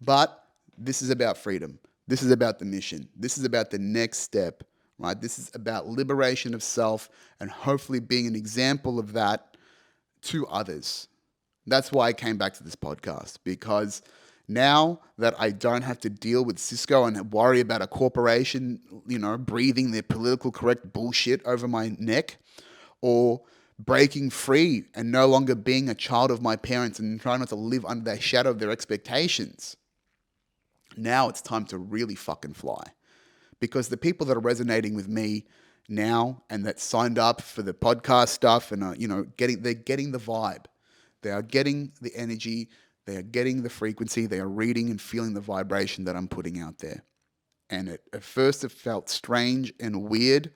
But this is about freedom. This is about the mission. This is about the next step, right? This is about liberation of self and hopefully being an example of that to others. That's why I came back to this podcast, because now that I don't have to deal with Cisco and worry about a corporation, breathing their political correct bullshit over my neck, or breaking free and no longer being a child of my parents and trying not to live under the shadow of their expectations. Now it's time to really fucking fly. Because the people that are resonating with me now and that signed up for the podcast stuff and are, they're getting the vibe. They are getting the energy. They are getting the frequency. They are reading and feeling the vibration that I'm putting out there. And at first it felt strange and weird,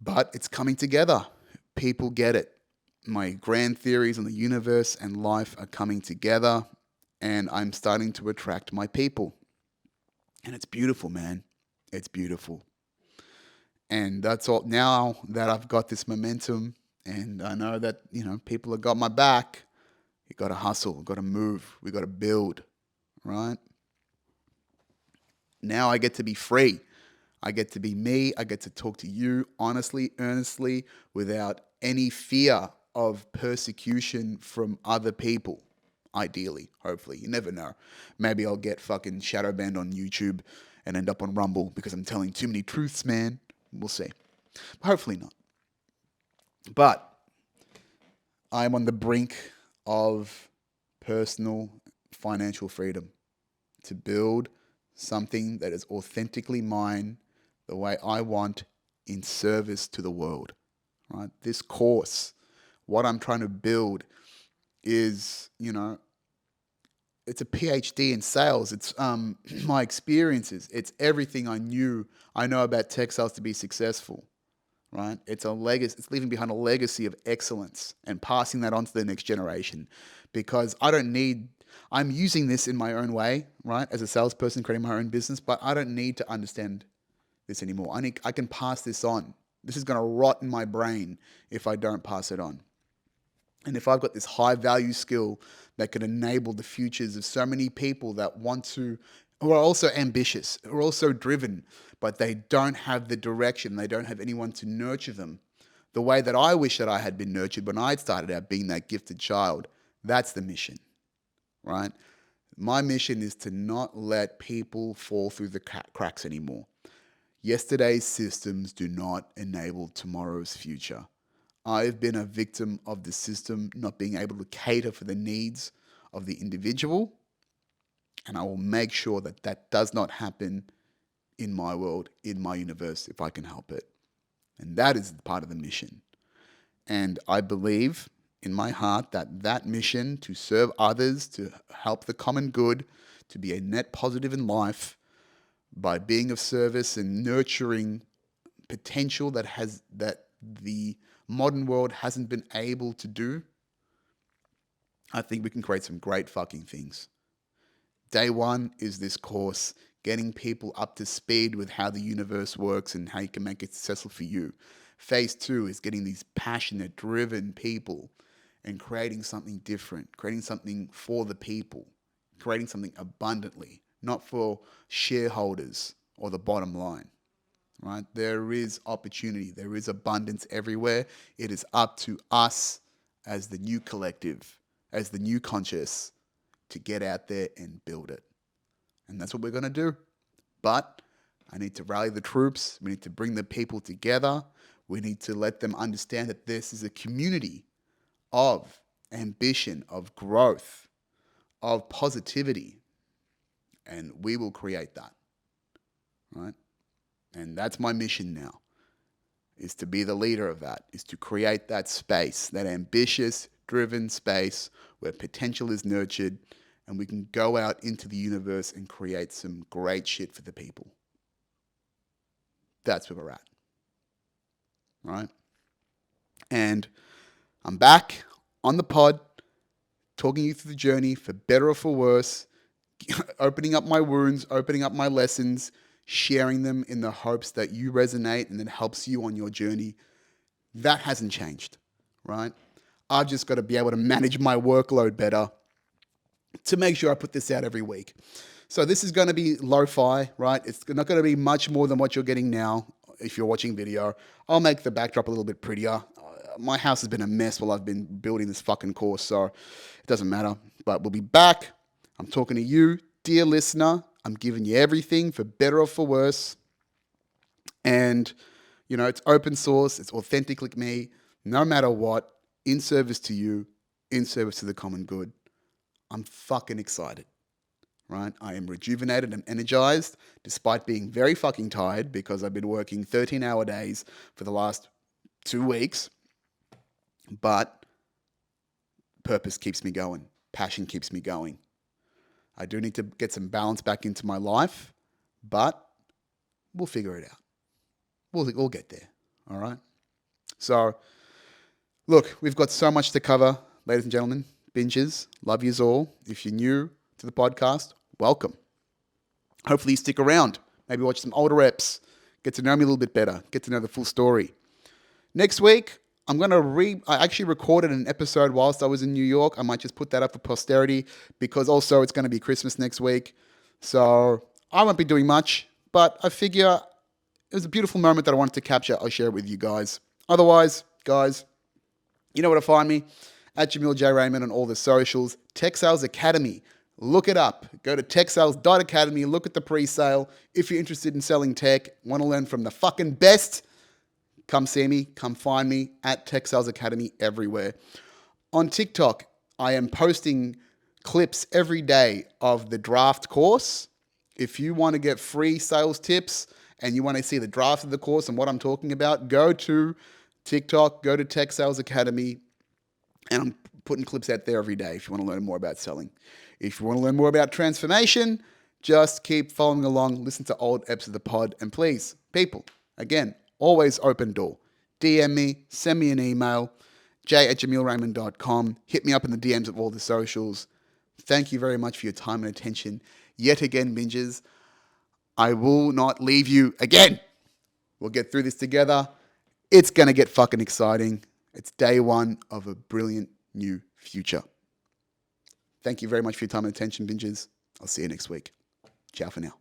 but it's coming together. People get it. My grand theories on the universe and life are coming together, and I'm starting to attract my people. And it's beautiful, man. It's beautiful. And that's all. Now that I've got this momentum and I know that, people have got my back, you got to hustle, got to move, we got to build, right? Now I get to be free. I get to be me. I get to talk to you honestly, earnestly, without any fear of persecution from other people. Ideally, hopefully. You never know. Maybe I'll get fucking shadow banned on YouTube and end up on Rumble because I'm telling too many truths, man. We'll see. But hopefully not. But I'm on the brink of personal financial freedom to build something that is authentically mine, the way I want, in service to the world, right? This course, what I'm trying to build is, it's a PhD in sales. It's my experiences. It's everything I know about tech sales to be successful, right? It's a legacy. It's leaving behind a legacy of excellence and passing that on to the next generation, because I'm using this in my own way, right? As a salesperson, creating my own business, but I don't need to understand this anymore. I can pass this on. This is going to rot in my brain if I don't pass it on. And if I've got this high value skill that can enable the futures of so many people who are also ambitious, who are also driven, but they don't have the direction, they don't have anyone to nurture them the way that I wish that I had been nurtured when I started out being that gifted child. That's the mission, right? My mission is to not let people fall through the cracks anymore. Yesterday's systems do not enable tomorrow's future. I've been a victim of the system not being able to cater for the needs of the individual. And I will make sure that that does not happen in my world, in my universe, if I can help it. And that is part of the mission. And I believe in my heart that that mission to serve others, to help the common good, to be a net positive in life by being of service and nurturing potential that the modern world hasn't been able to do, I think we can create some great fucking things. Day one is this course, getting people up to speed with how the universe works and how you can make it successful for you. Phase two is getting these passionate, driven people and creating something different, creating something for the people, creating something abundantly, not for shareholders or the bottom line. Right? There is opportunity, there is abundance everywhere. It is up to us as the new collective, as the new conscious, to get out there and build it. And that's what we're going to do. But I need to rally the troops. We need to bring the people together. We need to let them understand that this is a community of ambition, of growth, of positivity. And we will create that. Right? And that's my mission now, is to be the leader of that, is to create that space, that ambitious, driven space where potential is nurtured and we can go out into the universe and create some great shit for the people. That's where we're at. Right? And I'm back on the pod, talking you through the journey for better or for worse, opening up my wounds, opening up my lessons, sharing them in the hopes that you resonate and that helps you on your journey. That hasn't changed, right? I've just got to be able to manage my workload better to make sure I put this out every week. So this is going to be lo-fi, right? It's not going to be much more than what you're getting now if you're watching video. I'll make the backdrop a little bit prettier. My house has been a mess while I've been building this fucking course, so it doesn't matter. But we'll be back. I'm talking to you, dear listener. I'm giving you everything for better or for worse. And, you know, it's open source. It's authentically me, no matter what, in service to you, in service to the common good. I'm fucking excited, right? I am rejuvenated and energized despite being very fucking tired because I've been working 13-hour days for the last 2 weeks. But purpose keeps me going. Passion keeps me going. I do need to get some balance back into my life, but we'll figure it out. We'll get there, all right? So, look, we've got so much to cover, ladies and gentlemen, bingers. Love yous all. If you're new to the podcast, welcome. Hopefully you stick around. Maybe watch some older reps. Get to know me a little bit better. Get to know the full story. Next week, I'm going to I actually recorded an episode whilst I was in New York. I might just put that up for posterity because also it's going to be Christmas next week. So I won't be doing much, but I figure it was a beautiful moment that I wanted to capture. I'll share it with you guys. Otherwise, guys, you know where to find me. At Jamil J. Raymond on all the socials. Tech Sales Academy. Look it up. Go to techsales.academy. Look at the pre-sale. If you're interested in selling tech, want to learn from the fucking best, come see me. Come find me at Tech Sales Academy everywhere. On TikTok, I am posting clips every day of the draft course. If you want to get free sales tips and you want to see the draft of the course and what I'm talking about, go to TikTok, go to Tech Sales Academy, and I'm putting clips out there every day if you want to learn more about selling. If you want to learn more about transformation, just keep following along, listen to old episodes of the pod, and please, people, again, always open door. DM me, send me an email, j@jamilraymond.com. Hit me up in the DMs of all the socials. Thank you very much for your time and attention. Yet again, bingers, I will not leave you again. We'll get through this together. It's going to get fucking exciting. It's day one of a brilliant new future. Thank you very much for your time and attention, bingers. I'll see you next week. Ciao for now.